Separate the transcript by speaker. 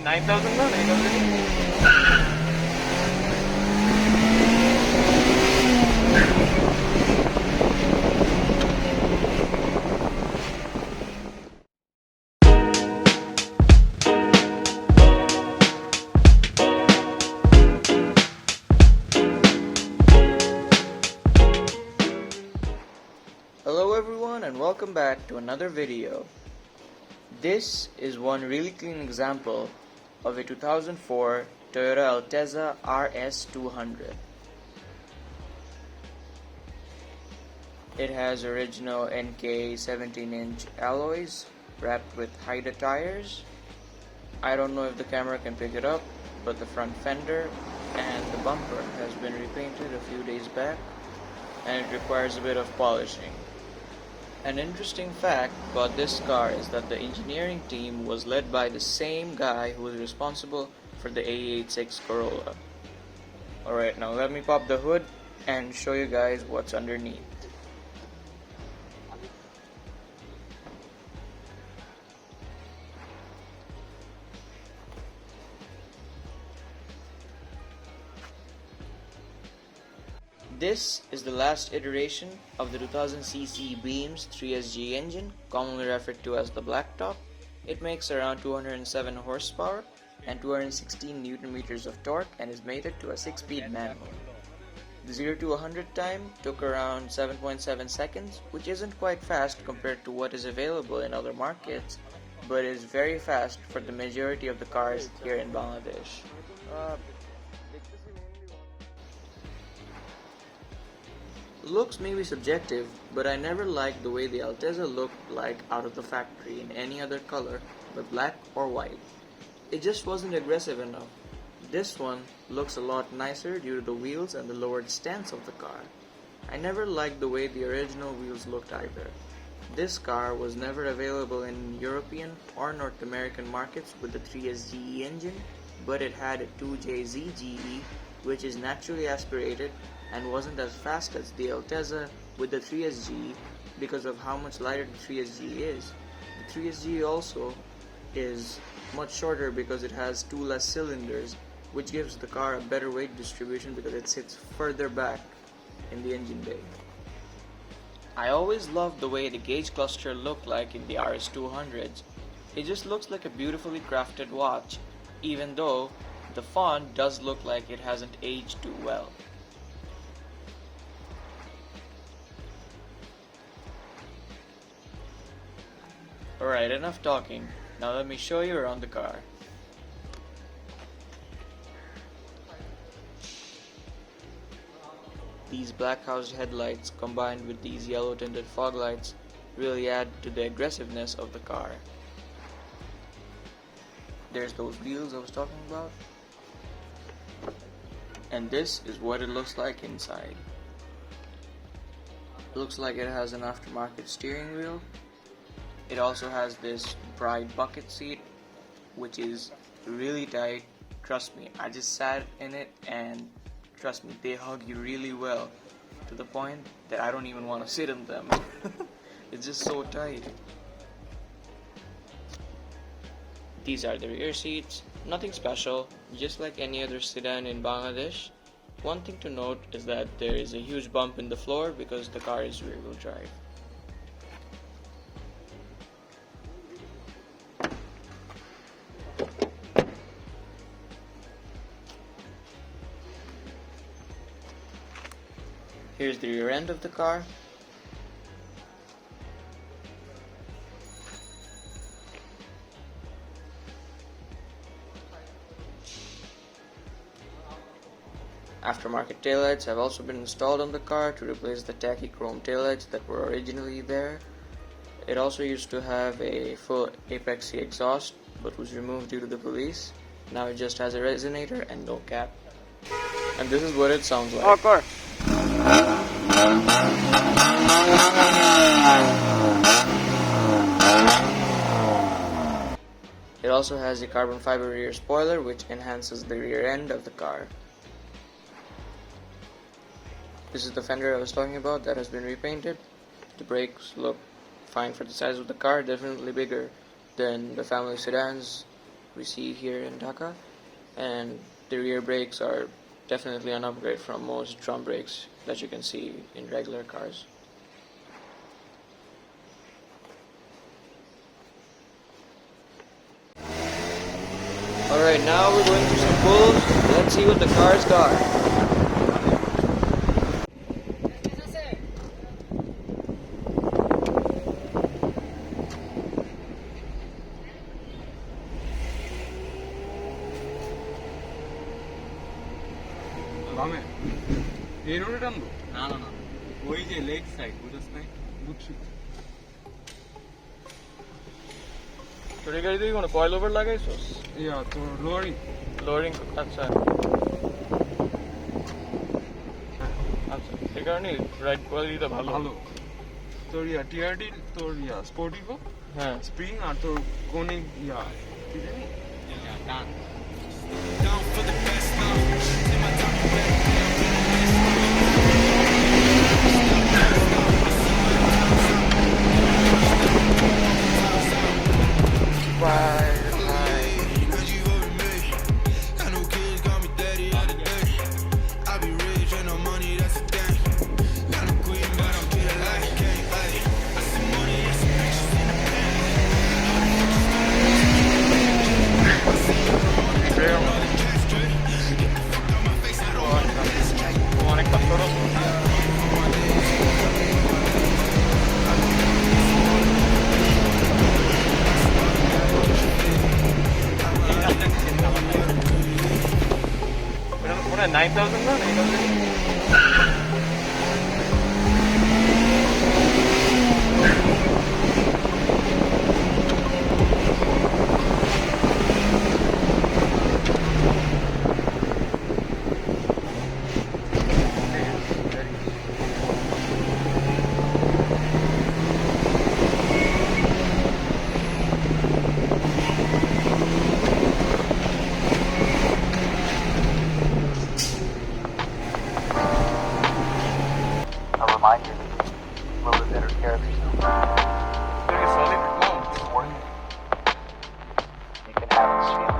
Speaker 1: 9,000 na? 9,000? Hello everyone and welcome back to another video. This is one really clean example of a 2004 Toyota Altezza RS200. It has original NK 17-inch alloys wrapped with Haida tires. I don't know if the camera can pick it up, but the front fender and the bumper has been repainted a few days back and it requires a bit of polishing. An interesting fact about this car is that the engineering team was led by the same guy who was responsible for the A86 Corolla. Alright, now let me pop the hood and show you guys what's underneath. This is the last iteration of the 2000cc Beams 3SG engine, commonly referred to as the Blacktop. It makes around 207 horsepower and 216 Newton meters of torque and is mated to a 6-speed manual. The 0 to 100 time took around 7.7 seconds, which isn't quite fast compared to what is available in other markets, but is very fast for the majority of the cars here in Bangladesh. Looks may be subjective, but I never liked the way the Altezza looked like out of the factory in any other color but black or white. It just wasn't aggressive enough. This one looks a lot nicer due to the wheels and the lowered stance of the car. I never liked the way the original wheels looked either. This car was never available in European or North American markets with the 3SGE engine, but it had a 2JZGE, which is naturally aspirated and wasn't as fast as the Altezza with the 3SGE because of how much lighter the 3SGE is. The 3SGE also is much shorter because it has 2 less cylinders, which gives the car a better weight distribution because it sits further back in the engine bay. I always loved the way the gauge cluster looked like in the RS200s. It just looks like a beautifully crafted watch, even though the font does look like it hasn't aged too well. Alright, enough talking. Now let me show you around the car. These black housed headlights combined with these yellow tinted fog lights really add to the aggressiveness of the car. There's those wheels I was talking about. And this is what it looks like inside. It looks like it has an aftermarket steering wheel. It also has this bright bucket seat, which is really tight. Trust me, I just sat in it and trust me, they hug you really well to the point that I don't even want to sit in them. It's just so tight. These are the rear seats, nothing special, just like any other sedan in Bangladesh. One thing to note is that there is a huge bump in the floor because the car is rear-wheel drive. Here's the rear end of the car. Aftermarket taillights have also been installed on the car to replace the tacky chrome taillights that were originally there. It also used to have a full Apexy exhaust but was removed due to the police. Now it just has a resonator and no cap. And this is what it sounds like.
Speaker 2: Oh, car.
Speaker 1: It also has a carbon fiber rear spoiler which enhances the rear end of the car. This is the fender I was talking about that has been repainted. The brakes look fine for the size of the car, definitely bigger than the family sedans we see here in Dhaka, and the rear brakes are definitely an upgrade from most drum brakes that you can see in regular cars. Alright, now we're going through some pulls. Let's see what the car's got.
Speaker 2: বামে এই রোডে টানবো না না না ওই যে leg side বুঝছ না বুঝছি
Speaker 1: তোর এই গাড়িতে কোনো কয়েল ওভার লাগাইছস?
Speaker 2: ইয়া তো লোয়ারিং
Speaker 1: আচ্ছা আচ্ছা, এই কারণে রাইড কোয়ালিটিটা ভালো
Speaker 2: ভালো। তোর টিআরডি তোর স্পোর্টিভো
Speaker 1: হ্যাঁ
Speaker 2: স্প্রিং আর তোর কোনে কি জানি ডান
Speaker 1: $9,000 না?
Speaker 3: Remind you to take a little bit better care of yourself. You can have this feeling.